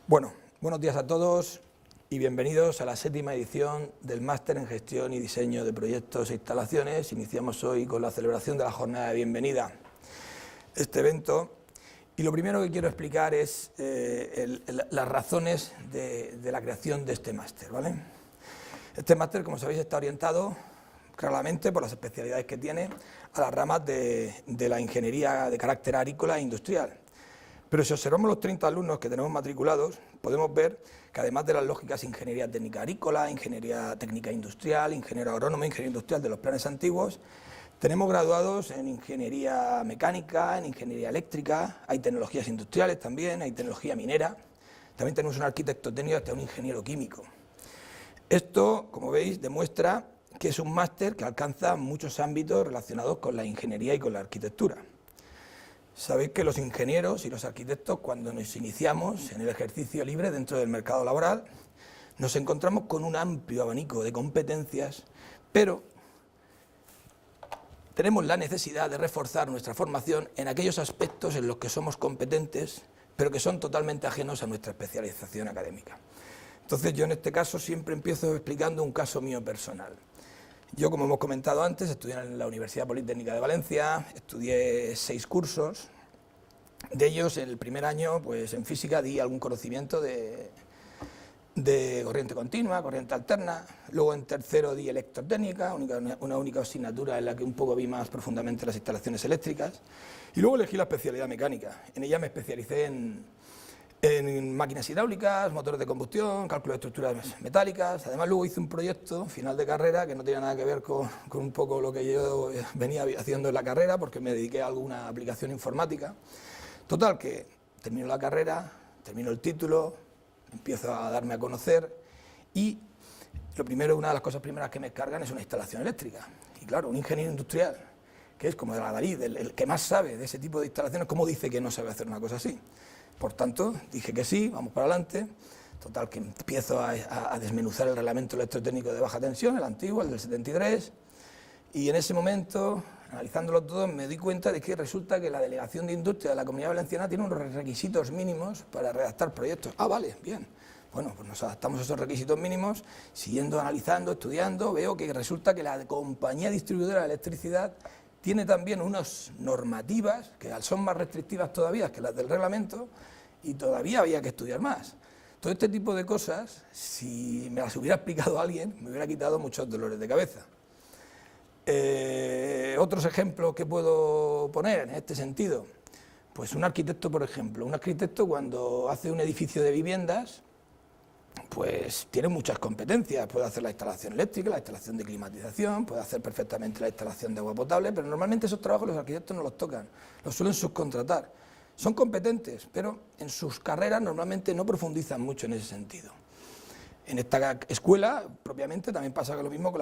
Bueno, buenos días a todos y bienvenidos a la 7ª edición del Máster en Gestión y Diseño de Proyectos e Instalaciones. Iniciamos hoy con la celebración de la jornada de bienvenida a este evento. Y lo primero que quiero explicar es las razones de la creación de este máster, ¿vale? Este máster, como sabéis, está orientado claramente por las especialidades que tiene a las ramas de la ingeniería de carácter agrícola e industrial. Pero si observamos los 30 alumnos que tenemos matriculados, podemos ver que además de las lógicas ingeniería técnica agrícola, ingeniería técnica industrial, ingeniero agrónomo, ingeniería industrial de los planes antiguos, tenemos graduados en ingeniería mecánica, en ingeniería eléctrica, hay tecnologías industriales también, hay tecnología minera, también tenemos un arquitecto técnico hasta un ingeniero químico. Esto, como veis, demuestra que es un máster que alcanza muchos ámbitos relacionados con la ingeniería y con la arquitectura. Sabéis que los ingenieros y los arquitectos, cuando nos iniciamos en el ejercicio libre dentro del mercado laboral, nos encontramos con un amplio abanico de competencias, pero tenemos la necesidad de reforzar nuestra formación en aquellos aspectos en los que somos competentes, pero que son totalmente ajenos a nuestra especialización académica. Entonces yo en este caso siempre empiezo explicando un caso mío personal. Yo, como hemos comentado antes, estudié en la Universidad Politécnica de Valencia, estudié 6 cursos, de ellos el primer año pues en física di algún conocimiento de corriente continua, corriente alterna, luego en tercero di electrotécnica, una única asignatura en la que un poco vi más profundamente las instalaciones eléctricas, y luego elegí la especialidad mecánica. En ella me especialicé en máquinas hidráulicas, motores de combustión, cálculo de estructuras metálicas. Además luego hice un proyecto final de carrera que no tenía nada que ver con un poco lo que yo venía haciendo en la carrera, porque me dediqué a alguna aplicación informática. Total, que termino la carrera, termino el título, empiezo a darme a conocer y una de las cosas primeras que me cargan es una instalación eléctrica. Y claro, un ingeniero industrial, que es como de la nariz, el que más sabe de ese tipo de instalaciones, ¿cómo dice que no sabe hacer una cosa así? Por tanto, dije que sí, vamos para adelante. Total, que empiezo a desmenuzar el reglamento electrotécnico de baja tensión, el antiguo, el del 73, y en ese momento, analizándolo todo, me di cuenta de que resulta que la Delegación de Industria de la Comunidad Valenciana tiene unos requisitos mínimos para redactar proyectos. Ah, vale, bien. Bueno, pues nos adaptamos a esos requisitos mínimos, siguiendo analizando, estudiando, veo que resulta que la compañía distribuidora de electricidad tiene también unas normativas que son más restrictivas todavía que las del reglamento y todavía había que estudiar más. Todo este tipo de cosas, si me las hubiera explicado alguien, me hubiera quitado muchos dolores de cabeza. Otros ejemplos que puedo poner en este sentido, pues un arquitecto, por ejemplo. Un arquitecto cuando hace un edificio de viviendas, pues tiene muchas competencias, puede hacer la instalación eléctrica, la instalación de climatización, puede hacer perfectamente la instalación de agua potable, pero normalmente esos trabajos los arquitectos no los tocan, los suelen subcontratar. Son competentes, pero en sus carreras normalmente no profundizan mucho en ese sentido. En esta escuela, propiamente, también pasa lo mismo con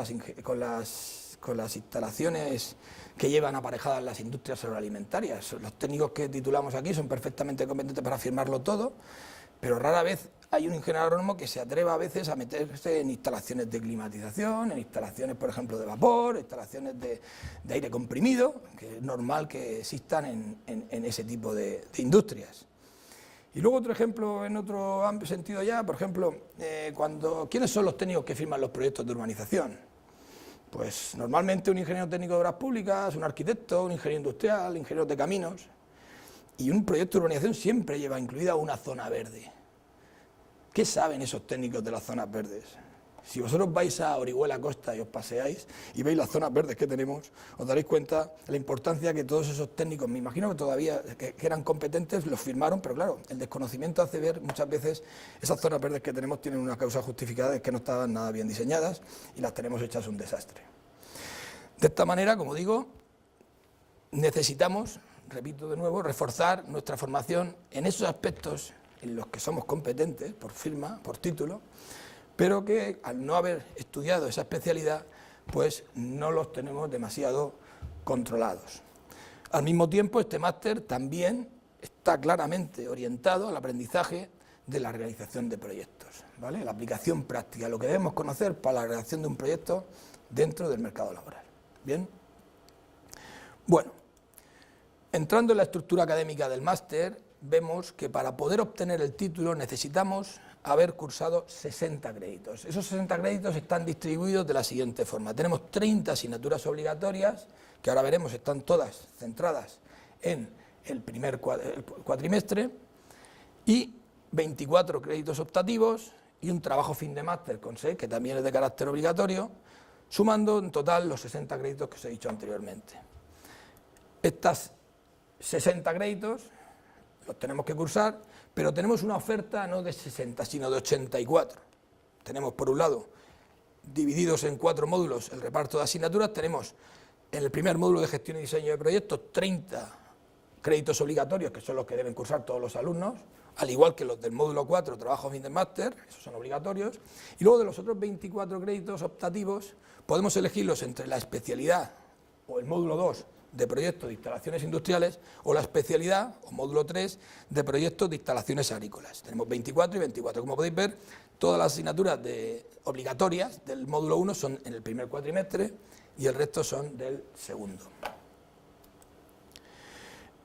las instalaciones que llevan aparejadas las industrias agroalimentarias. Los técnicos que titulamos aquí son perfectamente competentes para firmarlo todo, pero rara vez hay un ingeniero agrónomo que se atreva a veces a meterse en instalaciones de climatización, en instalaciones, por ejemplo, de vapor, instalaciones de aire comprimido, que es normal que existan en ese tipo de industrias. Y luego otro ejemplo, en otro sentido ya, por ejemplo, ¿quiénes son los técnicos que firman los proyectos de urbanización? Pues normalmente un ingeniero técnico de obras públicas, un arquitecto, un ingeniero industrial, ingenieros de caminos. Y un proyecto de urbanización siempre lleva incluida una zona verde. ¿Qué saben esos técnicos de las zonas verdes? Si vosotros vais a Orihuela Costa y os paseáis y veis las zonas verdes que tenemos, os daréis cuenta de la importancia que todos esos técnicos, me imagino que todavía que eran competentes, los firmaron, pero claro, el desconocimiento hace ver muchas veces esas zonas verdes que tenemos tienen una causa justificada, es que no estaban nada bien diseñadas y las tenemos hechas un desastre. De esta manera, como digo, necesitamos, repito de nuevo, reforzar nuestra formación en esos aspectos en los que somos competentes, por firma, por título, pero que al no haber estudiado esa especialidad, pues no los tenemos demasiado controlados. Al mismo tiempo, este máster también está claramente orientado al aprendizaje de la realización de proyectos, ¿vale? La aplicación práctica, lo que debemos conocer para la realización de un proyecto dentro del mercado laboral. ¿Bien? Bueno, entrando en la estructura académica del máster, vemos que para poder obtener el título necesitamos haber cursado 60 créditos. Esos 60 créditos están distribuidos de la siguiente forma. Tenemos 30 asignaturas obligatorias, que ahora veremos están todas centradas en el primer cuatrimestre, y 24 créditos optativos y un trabajo fin de máster con SEC, que también es de carácter obligatorio, sumando en total los 60 créditos que os he dicho anteriormente. Estas 60 créditos los tenemos que cursar, pero tenemos una oferta no de 60, sino de 84. Tenemos, por un lado, divididos en 4 módulos el reparto de asignaturas, tenemos en el primer módulo de gestión y diseño de proyectos 30 créditos obligatorios, que son los que deben cursar todos los alumnos, al igual que los del módulo 4, trabajo fin de máster, esos son obligatorios, y luego de los otros 24 créditos optativos podemos elegirlos entre la especialidad o el módulo 2 de proyectos de instalaciones industriales o la especialidad o módulo 3 de proyectos de instalaciones agrícolas. Tenemos 24 y 24, como podéis ver, todas las asignaturas obligatorias del módulo 1 son en el primer cuatrimestre y el resto son del segundo.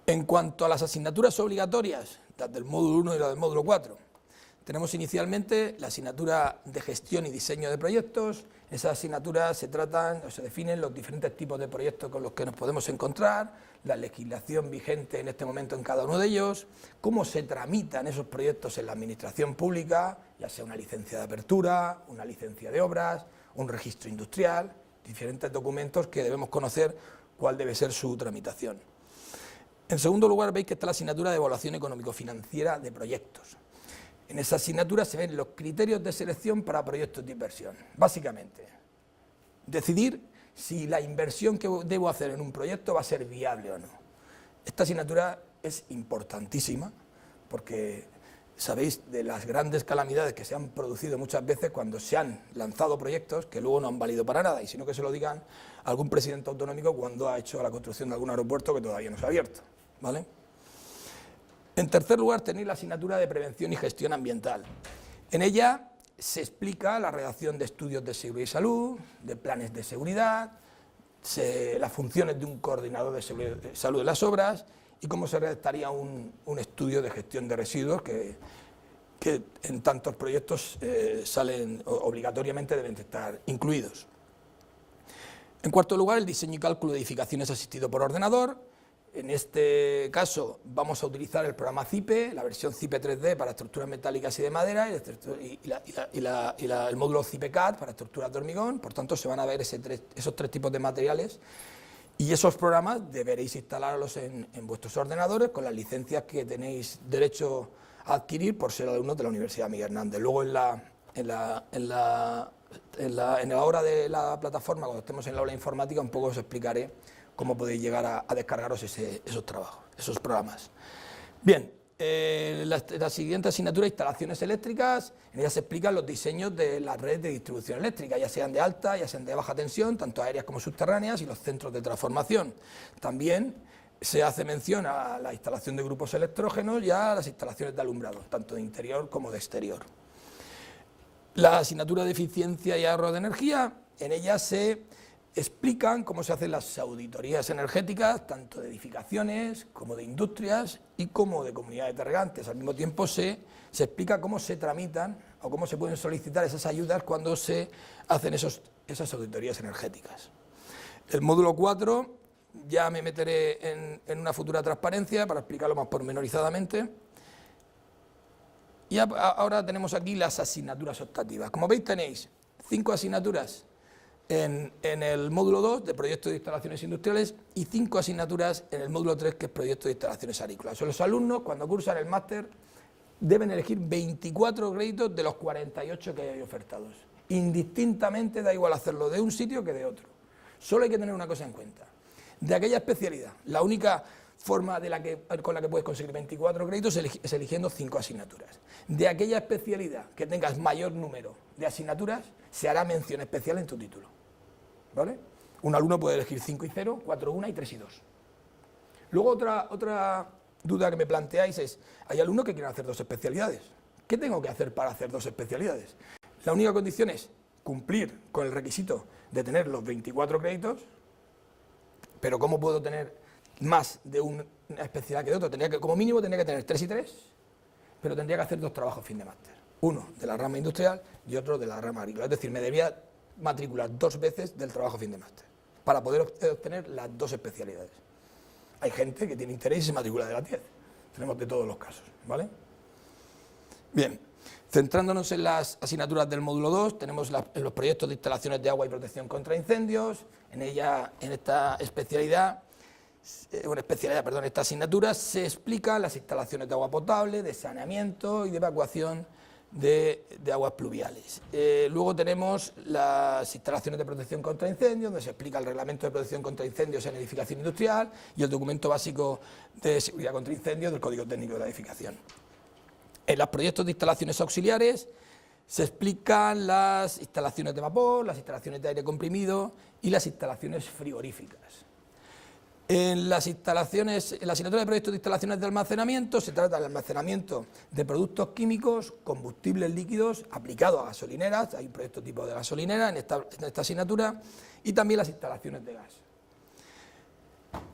En cuanto a las asignaturas obligatorias, las del módulo 1 y las del módulo 4, tenemos inicialmente la asignatura de gestión y diseño de proyectos. En esas asignaturas se tratan o se definen los diferentes tipos de proyectos con los que nos podemos encontrar, la legislación vigente en este momento en cada uno de ellos, cómo se tramitan esos proyectos en la administración pública, ya sea una licencia de apertura, una licencia de obras, un registro industrial, diferentes documentos que debemos conocer cuál debe ser su tramitación. En segundo lugar, veis que está la asignatura de evaluación económico-financiera de proyectos. En esa asignatura se ven los criterios de selección para proyectos de inversión. Básicamente, decidir si la inversión que debo hacer en un proyecto va a ser viable o no. Esta asignatura es importantísima porque sabéis de las grandes calamidades que se han producido muchas veces cuando se han lanzado proyectos que luego no han valido para nada, y sino que se lo digan a algún presidente autonómico cuando ha hecho la construcción de algún aeropuerto que todavía no se ha abierto, ¿vale? En tercer lugar, tenéis la asignatura de prevención y gestión ambiental. En ella se explica la redacción de estudios de seguridad y salud, de planes de seguridad, las funciones de un coordinador de salud de las obras y cómo se redactaría un estudio de gestión de residuos que en tantos proyectos salen obligatoriamente, deben estar incluidos. En cuarto lugar, el diseño y cálculo de edificaciones asistido por ordenador. En este caso vamos a utilizar el programa CIPE, la versión CIPE 3D para estructuras metálicas y de madera y el módulo CIPE-CAD para estructuras de hormigón. Por tanto, se van a ver esos 3 tipos de materiales y esos programas deberéis instalarlos en vuestros ordenadores con las licencias que tenéis derecho a adquirir por ser alumnos de la Universidad Miguel Hernández. Luego en la hora de la plataforma, cuando estemos en la aula informática, un poco os explicaré cómo podéis llegar a descargaros esos trabajos, esos programas. Bien, la siguiente asignatura, instalaciones eléctricas, en ella se explican los diseños de las redes de distribución eléctrica, ya sean de alta, ya sean de baja tensión, tanto aéreas como subterráneas, y los centros de transformación. También se hace mención a la instalación de grupos electrógenos y a las instalaciones de alumbrado, tanto de interior como de exterior. La asignatura de eficiencia y ahorro de energía, en ella se explican cómo se hacen las auditorías energéticas, tanto de edificaciones como de industrias y como de comunidades de regantes. Al mismo tiempo se explica cómo se tramitan o cómo se pueden solicitar esas ayudas cuando se hacen esas auditorías energéticas. El módulo 4 ya me meteré en una futura transparencia para explicarlo más pormenorizadamente. Y ahora tenemos aquí las asignaturas optativas. Como veis, tenéis 5 asignaturas en el módulo 2 de proyectos de instalaciones industriales y 5 asignaturas en el módulo 3, que es proyectos de instalaciones agrícolas. Los alumnos, cuando cursan el máster, deben elegir 24 créditos de los 48 que hay ofertados. Indistintamente, da igual hacerlo de un sitio que de otro. Solo hay que tener una cosa en cuenta. De aquella especialidad, la única forma con la que puedes conseguir 24 créditos es eligiendo 5 asignaturas. De aquella especialidad que tengas mayor número de asignaturas, se hará mención especial en tu título, ¿vale? Un alumno puede elegir 5 y 0, 4, 1 y 3 y 2. Luego otra duda que me planteáis es, hay alumnos que quieren hacer 2 especialidades. ¿Qué tengo que hacer para hacer 2 especialidades? La única condición es cumplir con el requisito de tener los 24 créditos, pero ¿cómo puedo tener más de una especialidad que de otro, como mínimo tendría que tener 3 y 3, pero tendría que hacer 2 trabajos fin de máster, uno de la rama industrial y otro de la rama agrícola, es decir, me debía matricular 2 veces del trabajo fin de máster, para poder obtener las 2 especialidades. Hay gente que tiene interés y se matricula de las 10, tenemos de todos los casos, ¿vale? Bien, centrándonos en las asignaturas del módulo 2, tenemos los proyectos de instalaciones de agua y protección contra incendios. En esta esta asignatura se explican las instalaciones de agua potable, de saneamiento y de evacuación de aguas pluviales. Luego tenemos las instalaciones de protección contra incendios, donde se explica el reglamento de protección contra incendios en edificación industrial y el documento básico de seguridad contra incendios del Código Técnico de la Edificación. En los proyectos de instalaciones auxiliares se explican las instalaciones de vapor, las instalaciones de aire comprimido y las instalaciones frigoríficas. En la asignatura de proyectos de instalaciones de almacenamiento se trata del almacenamiento de productos químicos, combustibles líquidos aplicados a gasolineras, hay un proyecto tipo de gasolinera en esta asignatura, y también las instalaciones de gas.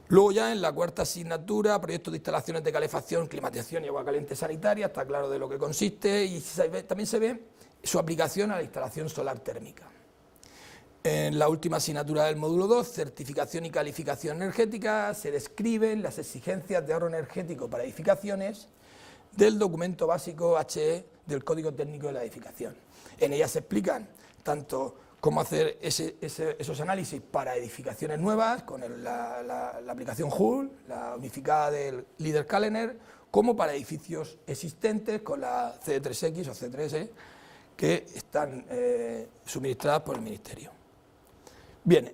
Luego ya en la cuarta asignatura, proyectos de instalaciones de calefacción, climatización y agua caliente sanitaria, está claro de lo que consiste y también se ve su aplicación a la instalación solar térmica. En la última asignatura del módulo 2, certificación y calificación energética, se describen las exigencias de ahorro energético para edificaciones del documento básico HE del Código Técnico de la Edificación. En ellas se explican tanto cómo hacer esos análisis para edificaciones nuevas, con la aplicación HUL, la unificada del LeaderCalendar, como para edificios existentes con la CD3X o C3E, que están suministradas por el Ministerio. Bien,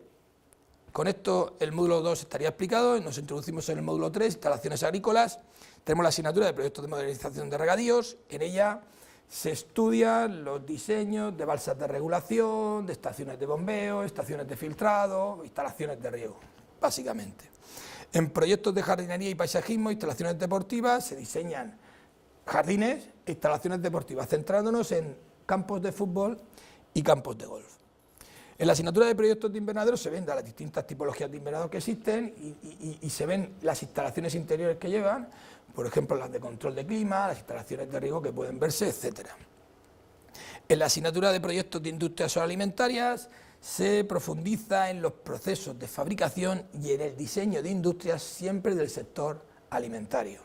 con esto el módulo 2 estaría explicado, nos introducimos en el módulo 3, instalaciones agrícolas. Tenemos la asignatura de proyectos de modernización de regadíos, en ella se estudian los diseños de balsas de regulación, de estaciones de bombeo, estaciones de filtrado, instalaciones de riego, básicamente. En proyectos de jardinería y paisajismo, instalaciones deportivas, se diseñan jardines e instalaciones deportivas, centrándonos en campos de fútbol y campos de golf. En la asignatura de proyectos de invernaderos se ven las distintas tipologías de invernaderos que existen y se ven las instalaciones interiores que llevan, por ejemplo las de control de clima, las instalaciones de riego que pueden verse, etc. En la asignatura de proyectos de industrias agroalimentarias se profundiza en los procesos de fabricación y en el diseño de industrias siempre del sector alimentario.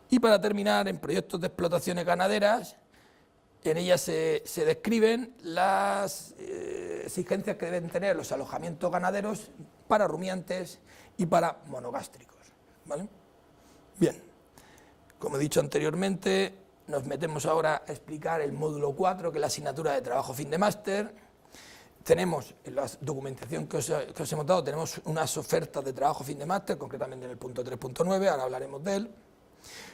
Y para terminar, en proyectos de explotaciones ganaderas, en ellas se describen las exigencias que deben tener los alojamientos ganaderos para rumiantes y para monogástricos, ¿vale? Bien, como he dicho anteriormente, nos metemos ahora a explicar el módulo 4, que es la asignatura de trabajo fin de máster. Tenemos, en la documentación que os hemos dado, tenemos unas ofertas de trabajo fin de máster, concretamente en el punto 3.9, ahora hablaremos de él.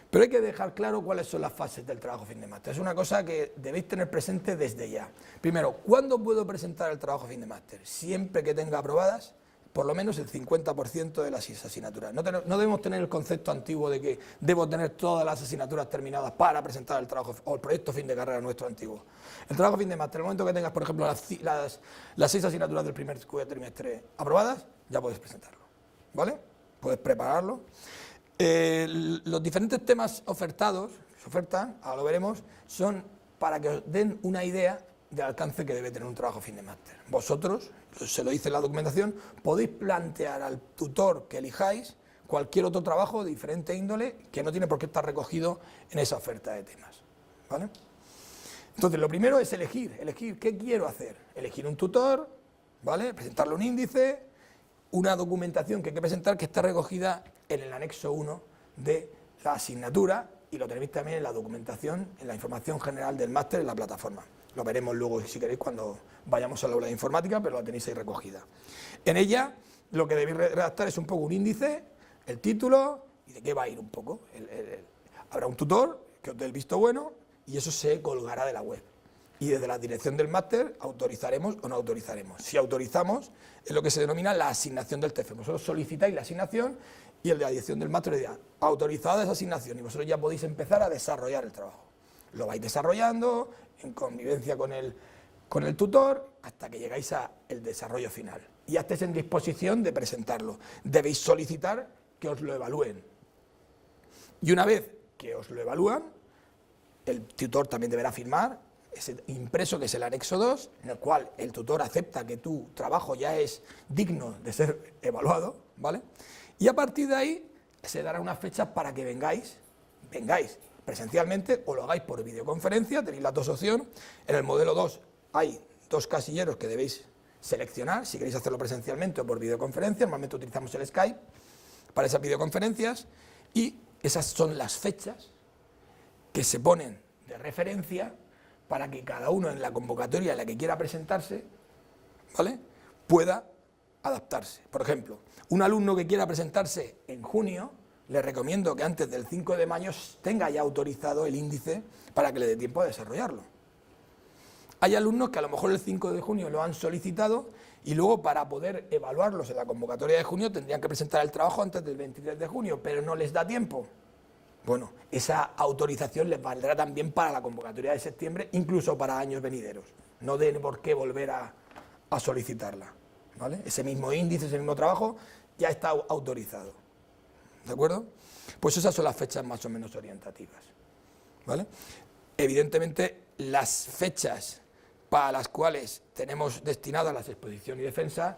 Pero hay que dejar claro cuáles son las fases del trabajo fin de máster. Es una cosa que debéis tener presente desde ya. Primero, ¿cuándo puedo presentar el trabajo fin de máster? Siempre que tenga aprobadas por lo menos el 50% de las asignaturas. No debemos tener el concepto antiguo de que debo tener todas las asignaturas terminadas para presentar el trabajo o el proyecto fin de carrera nuestro antiguo. El trabajo fin de máster, el momento que tengas, por ejemplo, las 6 asignaturas del primer trimestre aprobadas, ya puedes presentarlo, ¿vale? Puedes prepararlo. Los diferentes temas ofertados, se ofertan, ahora lo veremos, son para que os den una idea del alcance que debe tener un trabajo fin de máster. Vosotros, se lo dice en la documentación, podéis plantear al tutor que elijáis cualquier otro trabajo de diferente índole que no tiene por qué estar recogido en esa oferta de temas, ¿vale? Entonces, lo primero es elegir qué quiero hacer. Elegir un tutor, ¿vale? Presentarle un índice, una documentación que hay que presentar que está recogida en el anexo 1 de la asignatura y lo tenéis también en la documentación, en la información general del máster en la plataforma. Lo veremos luego, si queréis, cuando vayamos al aula de informática, pero la tenéis ahí recogida. En ella, lo que debéis redactar es un poco un índice, el título y de qué va a ir un poco. Habrá un tutor que os dé el visto bueno y eso se colgará de la web. Y desde la dirección del máster autorizaremos o no autorizaremos. Si autorizamos, es lo que se denomina la asignación del TFE. Vosotros solicitáis la asignación y el de la dirección del máster le dirá, autorizada esa asignación, y vosotros ya podéis empezar a desarrollar el trabajo. Lo vais desarrollando en convivencia con el tutor hasta que llegáis al desarrollo final. Y ya estéis en disposición de presentarlo. Debéis solicitar que os lo evalúen. Y una vez que os lo evalúan, el tutor también deberá firmar ese impreso, que es el anexo 2, en el cual el tutor acepta que tu trabajo ya es digno de ser evaluado, ¿vale? Y a partir de ahí se darán unas fechas para que vengáis presencialmente o lo hagáis por videoconferencia. Tenéis las dos opciones. En el modelo 2 hay 2 casilleros que debéis seleccionar si queréis hacerlo presencialmente o por videoconferencia. Normalmente utilizamos el Skype para esas videoconferencias y esas son las fechas que se ponen de referencia para que cada uno en la convocatoria en la que quiera presentarse, ¿vale?, pueda adaptarse. Por ejemplo, un alumno que quiera presentarse en junio, le recomiendo que antes del 5 de mayo tenga ya autorizado el índice para que le dé tiempo a desarrollarlo. Hay alumnos que a lo mejor el 5 de junio lo han solicitado y luego para poder evaluarlos en la convocatoria de junio tendrían que presentar el trabajo antes del 23 de junio, pero no les da tiempo. Bueno, esa autorización les valdrá también para la convocatoria de septiembre, incluso para años venideros. No tienen por qué volver a solicitarla, ¿vale? Ese mismo índice, ese mismo trabajo ya está autorizado, ¿de acuerdo? Pues esas son las fechas más o menos orientativas, ¿vale? Evidentemente, las fechas para las cuales tenemos destinadas las exposición y defensa,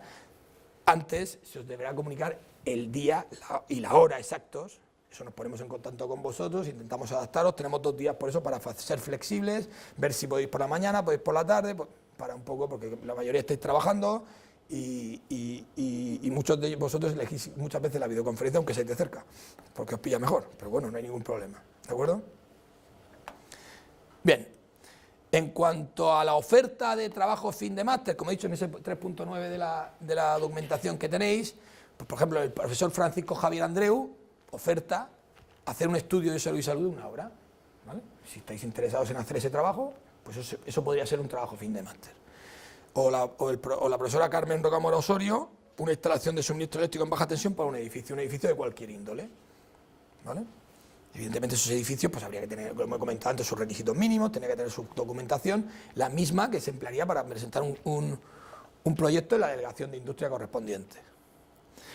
antes se os deberá comunicar el día y la hora exactos. Eso nos ponemos en contacto con vosotros, intentamos adaptaros, tenemos 2 días por eso para ser flexibles, ver si podéis por la mañana, podéis por la tarde, para un poco, porque la mayoría estáis trabajando y muchos de vosotros elegís muchas veces la videoconferencia aunque seáis de cerca, porque os pilla mejor, pero bueno, no hay ningún problema, ¿de acuerdo? Bien, en cuanto a la oferta de trabajo fin de máster, como he dicho en ese 3.9 de la documentación que tenéis, pues por ejemplo el profesor Francisco Javier Andreu oferta hacer un estudio de salud y salud de 1 hora, ¿vale? Si estáis interesados en hacer ese trabajo, pues eso podría ser un trabajo fin de máster. O la profesora Carmen Rocamora Osorio, una instalación de suministro eléctrico en baja tensión para un edificio de cualquier índole, ¿vale? Evidentemente esos edificios pues habría que tener, como he comentado antes, sus requisitos mínimos, tendría que tener su documentación, la misma que se emplearía para presentar un proyecto en la delegación de industria correspondiente.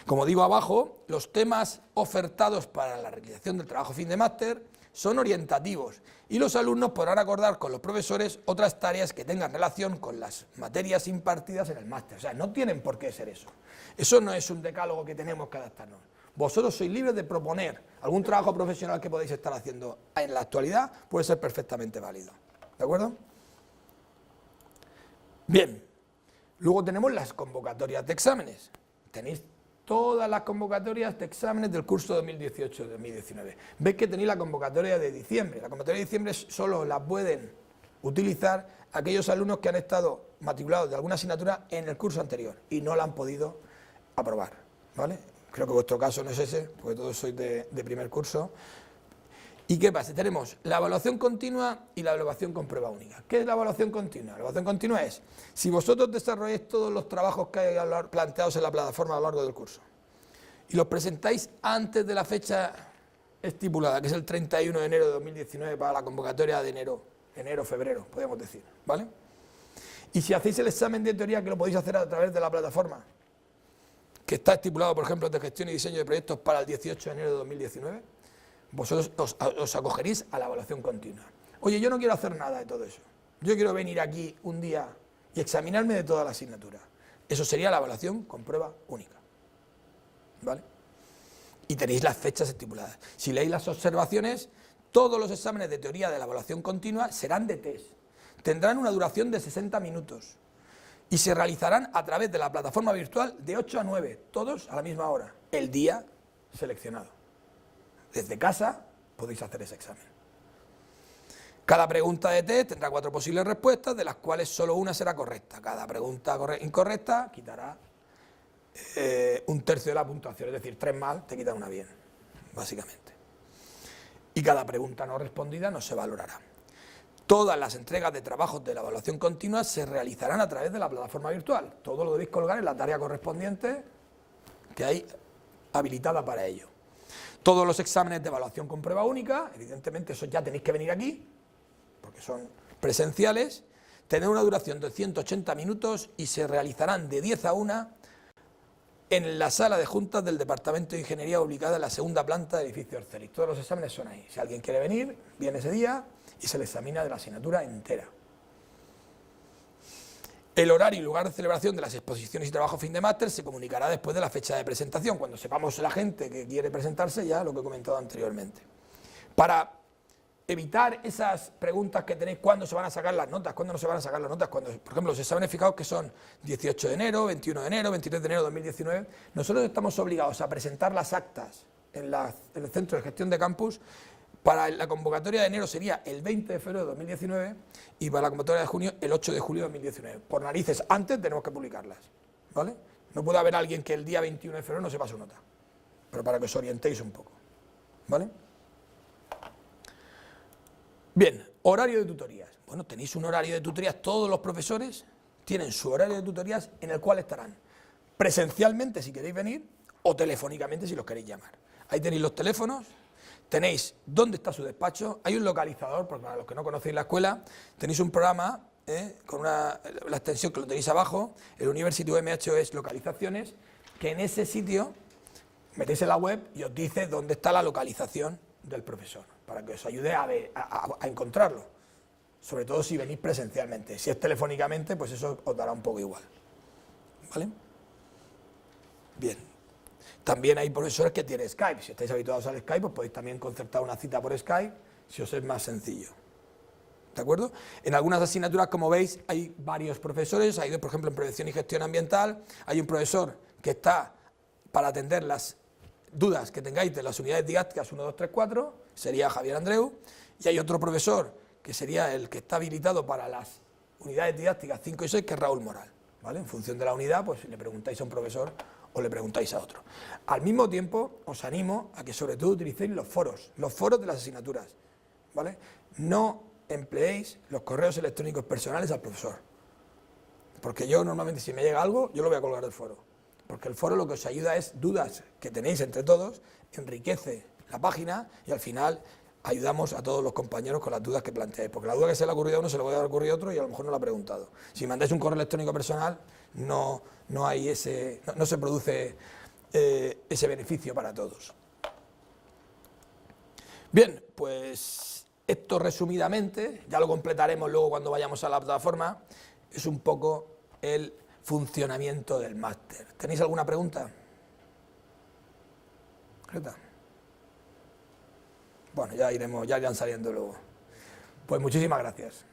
Como digo abajo, los temas ofertados para la realización del trabajo fin de máster son orientativos y los alumnos podrán acordar con los profesores otras tareas que tengan relación con las materias impartidas en el máster. O sea, no tienen por qué ser eso. Eso no es un decálogo que tenemos que adaptarnos. Vosotros sois libres de proponer algún trabajo profesional que podáis estar haciendo en la actualidad, puede ser perfectamente válido. ¿De acuerdo? Bien, luego tenemos las convocatorias de exámenes. Tenéis todas las convocatorias de exámenes del curso 2018-2019. Veis que tenéis la convocatoria de diciembre. La convocatoria de diciembre solo la pueden utilizar aquellos alumnos que han estado matriculados de alguna asignatura en el curso anterior y no la han podido aprobar, ¿vale? Creo que vuestro caso no es ese, porque todos sois de primer curso. ¿Y qué pasa? Tenemos la evaluación continua y la evaluación con prueba única. ¿Qué es la evaluación continua? La evaluación continua es, si vosotros desarrolláis todos los trabajos que hay planteados en la plataforma a lo largo del curso y los presentáis antes de la fecha estipulada, que es el 31 de enero de 2019 para la convocatoria de enero-febrero, podríamos decir, ¿vale? Y si hacéis el examen de teoría, que lo podéis hacer a través de la plataforma, que está estipulado, por ejemplo, de gestión y diseño de proyectos para el 18 de enero de 2019, vosotros os acogeréis a la evaluación continua. Oye, yo no quiero hacer nada de todo eso. Yo quiero venir aquí un día y examinarme de toda la asignatura. Eso sería la evaluación con prueba única, ¿vale? Y tenéis las fechas estipuladas. Si leéis las observaciones, todos los exámenes de teoría de la evaluación continua serán de test. Tendrán una duración de 60 minutos y se realizarán a través de la plataforma virtual de 8 a 9, todos a la misma hora, el día seleccionado. Desde casa podéis hacer ese examen. Cada pregunta de test tendrá 4 posibles respuestas, de las cuales solo una será correcta. Cada pregunta incorrecta quitará un tercio de la puntuación, es decir, 3 mal te quitan una bien, básicamente. Y cada pregunta no respondida no se valorará. Todas las entregas de trabajos de la evaluación continua se realizarán a través de la plataforma virtual. Todo lo debéis colgar en la tarea correspondiente que hay habilitada para ello. Todos los exámenes de evaluación con prueba única, evidentemente eso ya tenéis que venir aquí, porque son presenciales, tendrán una duración de 180 minutos y se realizarán de 10 a 1 en la sala de juntas del Departamento de Ingeniería ubicada en la segunda planta del edificio Orcelis. Todos los exámenes son ahí. Si alguien quiere venir, viene ese día y se le examina de la asignatura entera. El horario y lugar de celebración de las exposiciones y trabajo fin de máster se comunicará después de la fecha de presentación, cuando sepamos la gente que quiere presentarse, ya lo que he comentado anteriormente. Para evitar esas preguntas que tenéis, ¿cuándo se van a sacar las notas? ¿Cuándo no se van a sacar las notas? Cuando, por ejemplo, los exámenes fijados que son 18 de enero, 21 de enero, 23 de enero de 2019, nosotros estamos obligados a presentar las actas en el Centro de Gestión de Campus. Para la convocatoria de enero sería el 20 de febrero de 2019 y para la convocatoria de junio el 8 de julio de 2019. Por narices, antes tenemos que publicarlas, ¿vale? No puede haber alguien que el día 21 de febrero no sepa su nota, pero para que os orientéis un poco, ¿vale? Bien, horario de tutorías. Bueno, tenéis un horario de tutorías, todos los profesores tienen su horario de tutorías en el cual estarán presencialmente si queréis venir o telefónicamente si los queréis llamar. Ahí tenéis los teléfonos. Tenéis dónde está su despacho, hay un localizador, porque para los que no conocéis la escuela, tenéis un programa con la extensión que lo tenéis abajo, el University UMH localizaciones, que en ese sitio metéis en la web y os dice dónde está la localización del profesor, para que os ayude a encontrarlo, sobre todo si venís presencialmente. Si es telefónicamente, pues eso os dará un poco igual, ¿vale? Bien. También hay profesores que tienen Skype. Si estáis habituados al Skype, pues podéis también concertar una cita por Skype, si os es más sencillo. ¿De acuerdo? En algunas asignaturas, como veis, hay varios profesores. Hay, por ejemplo, en Prevención y Gestión Ambiental, hay un profesor que está para atender las dudas que tengáis de las unidades didácticas 1, 2, 3, 4, sería Javier Andreu, y hay otro profesor que sería el que está habilitado para las unidades didácticas 5 y 6, que es Raúl Moral, ¿vale? En función de la unidad, pues le preguntáis a un profesor o le preguntáis a otro. Al mismo tiempo, os animo a que sobre todo utilicéis los foros de las asignaturas, ¿vale? No empleéis los correos electrónicos personales al profesor, porque yo normalmente si me llega algo, yo lo voy a colgar del foro, porque el foro lo que os ayuda es dudas que tenéis entre todos, enriquece la página y al final ayudamos a todos los compañeros con las dudas que planteáis, porque la duda que se le ha ocurrido a uno se le puede haber ocurrido a otro y a lo mejor no lo ha preguntado. Si mandáis un correo electrónico personal, no se produce ese beneficio para todos. Bien, pues esto resumidamente, ya lo completaremos luego cuando vayamos a la plataforma, es un poco el funcionamiento del máster. ¿Tenéis alguna pregunta? ¿Greta? Bueno, ya irán saliendo luego. Pues muchísimas gracias.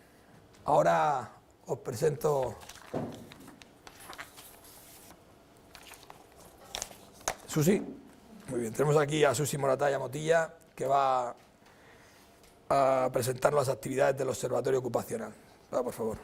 Ahora os presento Susi. Muy bien, tenemos aquí a Susi Moratalla Motilla, que va a presentar las actividades del Observatorio Ocupacional. Va, por favor.